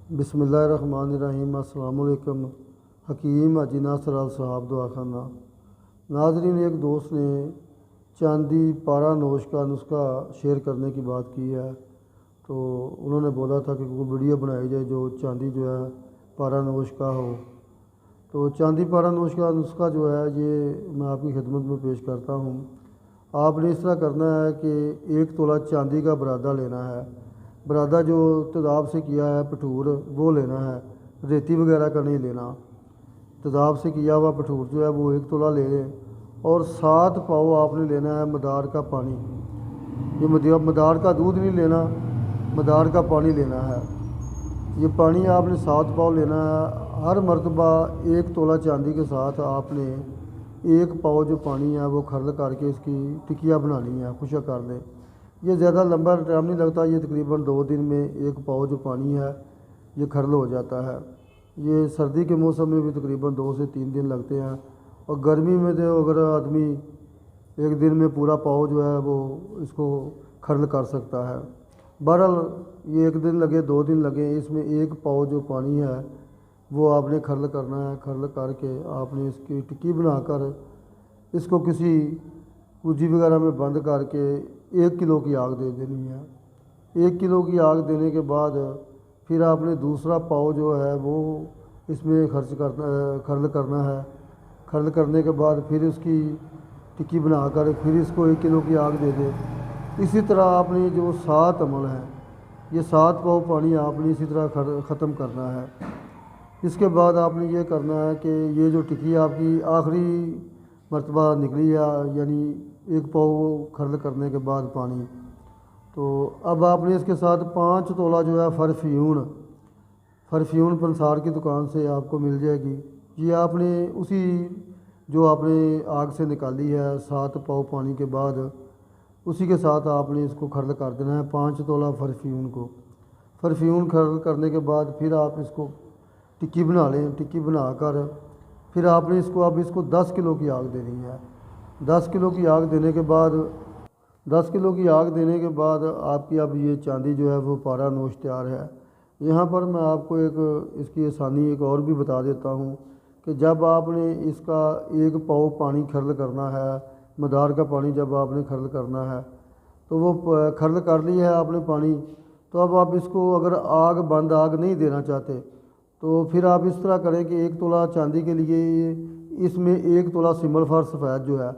بسم اللہ الرحمن الرحیم۔ السلام علیکم۔ حکیم حاجی ناصر صاحب دعا خانہ۔ ناظرین، ایک دوست نے چاندی پارا نوش کا نسخہ شیئر کرنے کی بات کی ہے، تو انہوں نے بولا تھا کہ کوئی ویڈیو بنائی جائے جو چاندی جو ہے پارا نوش کا ہو۔ تو چاندی پارا نوش کا نسخہ جو ہے یہ میں آپ کی خدمت میں پیش کرتا ہوں۔ آپ نے اس طرح کرنا ہے کہ 1 تولہ چاندی کا برادہ لینا ہے۔ برادہ جو تیزاب سے کیا ہے پٹھور وہ لینا ہے، ریتی وغیرہ کا نہیں لینا۔ تیزاب سے کیا ہوا پٹھور جو ہے وہ 1 تولہ لے لیں، اور 7 پاؤ آپ نے لینا ہے مدار کا پانی۔ یہ مدار کا دودھ نہیں لینا، مدار کا پانی لینا ہے۔ یہ پانی آپ نے 7 پاؤ لینا ہے۔ ہر مرتبہ 1 تولہ چاندی کے ساتھ آپ نے 1 پاؤ جو پانی ہے وہ کھرل کر کے اس کی ٹکیا بنانی ہے، خشک کر لیں۔ یہ زیادہ لمبا ٹائم نہیں لگتا، یہ تقریباً 2 دن میں 1 پاؤ جو پانی ہے یہ کھرل ہو جاتا ہے۔ یہ سردی کے موسم میں بھی تقریباً 2 سے 3 دن لگتے ہیں، اور گرمی میں تو اگر آدمی 1 دن میں پورا پاؤ جو ہے وہ اس کو کھرل کر سکتا ہے۔ بہرحال یہ 1 دن لگے 2 دن لگے، اس میں 1 پاؤ جو پانی ہے وہ آپ نے کھرل کرنا ہے۔ کھرل کر کے آپ نے اس کی ٹکی بنا کر اس کو کسی کوجی وغیرہ میں بند کر کے 1 کلو کی آگ دے دینی ہے۔ 1 کلو کی آگ دینے کے بعد پھر آپ نے دوسرا پاؤ جو ہے وہ اس میں کھرل کرنا ہے۔ کھرل کرنے کے بعد پھر اس کی ٹکی بنا کر پھر اس کو 1 کلو کی آگ دے دیں۔ اسی طرح آپ نے جو 7 عمل ہیں، یہ 7 پاؤ پانی آپ نے اسی طرح ختم کرنا ہے۔ اس کے بعد آپ نے یہ کرنا ہے کہ یہ جو ٹکی آپ کی آخری مرتبہ نکلی ہے، یعنی 1 پاؤ کھرل کرنے کے بعد پانی، تو اب آپ نے اس کے ساتھ 5 تولہ جو ہے فرفیون پنسار کی دکان سے آپ کو مل جائے گی۔ یہ آپ نے اسی جو آپ نے آگ سے نکالی ہے 7 پاؤ پانی کے بعد اسی کے ساتھ آپ نے اس کو کھرل کر دینا ہے، 5 تولہ فرفیون کو۔ فرفیون کھرل کرنے کے بعد پھر آپ اس کو ٹکی بنا لیں۔ ٹکی بنا کر پھر آپ نے اس کو 10 کلو کی آگ دینی ہے۔ 10 کلو کی آگ دینے کے بعد آپ کی اب یہ چاندی جو ہے وہ پارا نوش تیار ہے۔ یہاں پر میں آپ کو اس کی آسانی ایک اور بھی بتا دیتا ہوں کہ جب آپ نے اس کا 1 پاؤ پانی کھرل کرنا ہے، مدار کا پانی جب آپ نے کھرل کرنا ہے تو وہ کھرل کر لی ہے آپ نے پانی، تو اب آپ اس کو اگر بند آگ نہیں دینا چاہتے تو پھر آپ اس طرح کریں کہ 1 تولہ چاندی کے لیے اس میں 1 تولہ سمل فار سفید جو ہے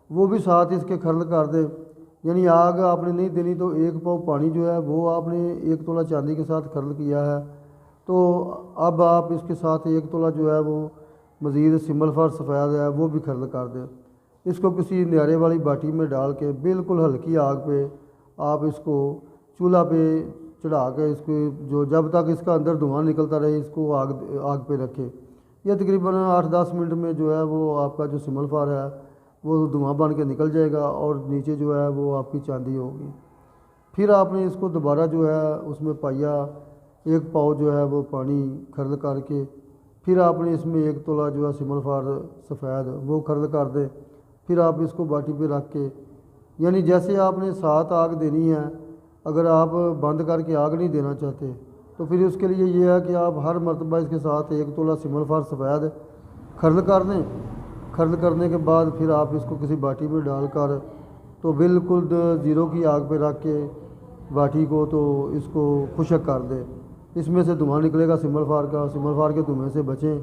وہ بھی ساتھ اس کے کھرل کر دیں۔ یعنی آگ آپ نے نہیں دینی تو 1 پاؤ پانی جو ہے وہ آپ نے 1 تولہ چاندی کے ساتھ کھرل کیا ہے، تو اب آپ اس کے ساتھ 1 تولہ جو ہے وہ مزید سمل فار سفید ہے وہ بھی کھرل کر دیں۔ اس کو کسی نیارے والی باٹی میں ڈال کے بالکل ہلکی آگ پہ آپ اس کو چولہا پہ چڑھا کے اس کو جب تک اس کا اندر دھواں نکلتا رہے اس کو آگ پہ رکھے۔ یہ تقریباً 8-10 منٹ میں جو ہے وہ آپ کا جو سمل فار ہے وہ دھواں بن کے نکل جائے گا، اور نیچے جو ہے وہ آپ کی چاندی ہوگی۔ پھر آپ نے اس کو دوبارہ جو ہے اس میں 1 پاؤ جو ہے وہ پانی کھرل کر کے پھر آپ نے اس میں 1 تولہ جو ہے سمل فار سفید وہ کھرل کر دیں۔ پھر آپ اس کو باٹی پہ رکھ کے، یعنی جیسے آپ نے 7 آگ دینی ہے، اگر آپ بند کر کے آگ نہیں دینا چاہتے تو پھر اس کے لیے یہ ہے کہ آپ ہر مرتبہ اس کے ساتھ 1 تولہ سمل فار سفید کھرل کر دیں۔ کھرل کرنے کے بعد پھر آپ اس کو کسی باٹی میں ڈال کر تو بالکل 0 کی آگ پہ رکھ کے باٹی کو تو اس کو خشک کر دیں۔ اس میں سے دھواں نکلے گا سمل فار کے دھویں سے بچیں،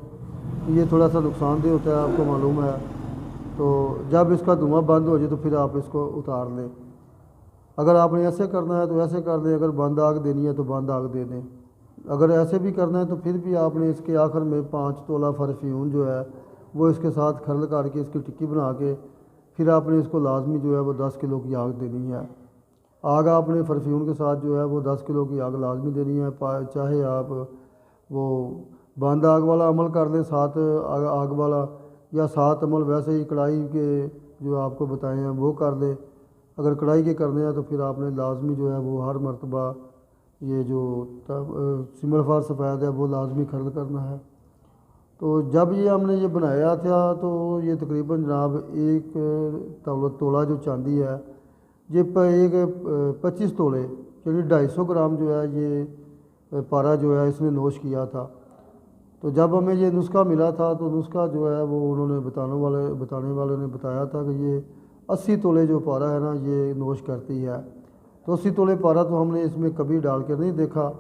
یہ تھوڑا سا نقصان دہ ہوتا ہے، آپ کو معلوم ہے۔ تو جب اس کا دھواں بند ہو جائے تو پھر آپ اس کو اتار لیں۔ اگر آپ نے ایسے کرنا ہے تو ایسے کر دیں، اگر بند آگ دینی ہے تو بند آگ دے دیں۔ اگر ایسے بھی کرنا ہے تو پھر بھی آپ نے اس کے آخر میں 5 تولہ فرفیون جو ہے وہ اس کے ساتھ کھرل کر کے اس کی ٹکی بنا کے پھر آپ نے اس کو لازمی جو ہے وہ 10 کلو کی آگ دینی ہے۔ آگ آپ نے فرفیون کے ساتھ جو ہے وہ 10 کلو کی آگ لازمی دینی ہے، چاہے آپ وہ بند آگ والا عمل کر لیں 7 آگ والا، یا 7 عمل ویسے ہی کڑائی کے جو آپ کو بتائے ہیں وہ کر لیں۔ اگر کڑائی کے کرنے ہیں تو پھر آپ نے لازمی جو ہے وہ ہر مرتبہ یہ جو سمل فار سفید ہے وہ لازمی کھرل کرنا ہے۔ تو جب ہم نے یہ بنایا تھا تو یہ تقریباً جناب 1 تولہ جو چاندی ہے یہ 25 تولے یعنی 250 گرام جو ہے پارا جو ہے اس نے نوش کیا تھا۔ تو جب ہمیں یہ نسخہ ملا تھا تو نسخہ جو ہے وہ انہوں نے بتانے والے نے بتایا تھا کہ یہ 80 تولے جو پارا ہے نا یہ نوش کرتی ہے۔ تو 80 تولے پارا تو ہم نے اس میں کبھی ڈال کے نہیں دیکھا،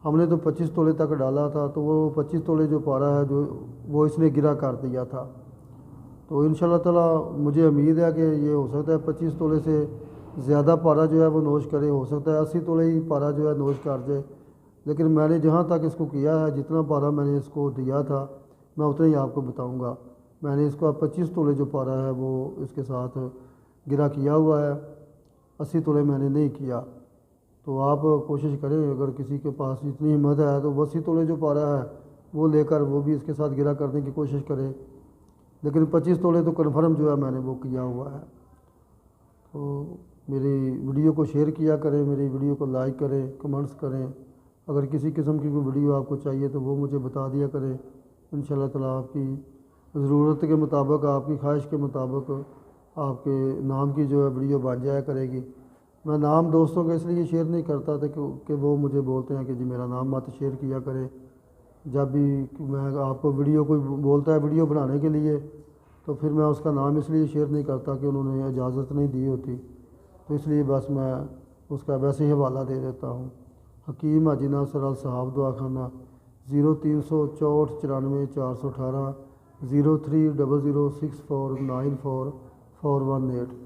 ہم نے تو 25 تولے تک ڈالا تھا، تو وہ 25 تولے جو پارا ہے جو وہ اس نے گرا کر دیا تھا۔ تو انشاءاللہ تعالیٰ مجھے امید ہے کہ یہ ہو سکتا ہے 25 تولے سے زیادہ پارا جو ہے وہ نوش کرے، ہو سکتا ہے 80 تولے ہی پارا جو ہے نوش کر جائے، لیکن میں نے جہاں تک اس کو کیا ہے، جتنا پارا میں نے اس کو دیا تھا میں اتنا ہی آپ کو بتاؤں گا۔ میں نے اس کا 25 تولے جو پارا ہے وہ اس کے ساتھ گرا کیا ہوا ہے، 80 تولے میں نے نہیں کیا۔ تو آپ کوشش کریں، اگر کسی کے پاس اتنی ہمت ہے تو 80 تولے جو پارا ہے وہ لے کر وہ بھی اس کے ساتھ گرا کرنے کی کوشش کرے، لیکن 25 تولے تو کنفرم جو ہے میں نے وہ کیا ہوا ہے۔ تو میری ویڈیو کو شیئر کیا کریں، میری ویڈیو کو لائک کریں، کمنٹس کریں، اگر کسی قسم کی کوئی ویڈیو آپ کو چاہیے تو وہ مجھے بتا دیا کریں، انشاءاللہ تعالیٰ آپ کی ضرورت کے مطابق، آپ کی خواہش کے مطابق آپ کے نام کی جو ہے ویڈیو بن جایا کرے گی۔ میں نام دوستوں کا اس لیے شیئر نہیں کرتا تھا کہ وہ مجھے بولتے ہیں کہ جی میرا نام مت شیئر کیا کرے۔ جب بھی میں آپ کو ویڈیو کوئی بولتا ہے ویڈیو بنانے کے لیے تو پھر میں اس کا نام اس لیے شیئر نہیں کرتا کہ انہوں نے اجازت نہیں دی ہوتی، تو اس لیے بس میں اس کا ویسے ہی حوالہ دے دیتا ہوں۔ حکیم حاجی ناصر الصحاب دعا خانہ 0364 94 418 03006494 418۔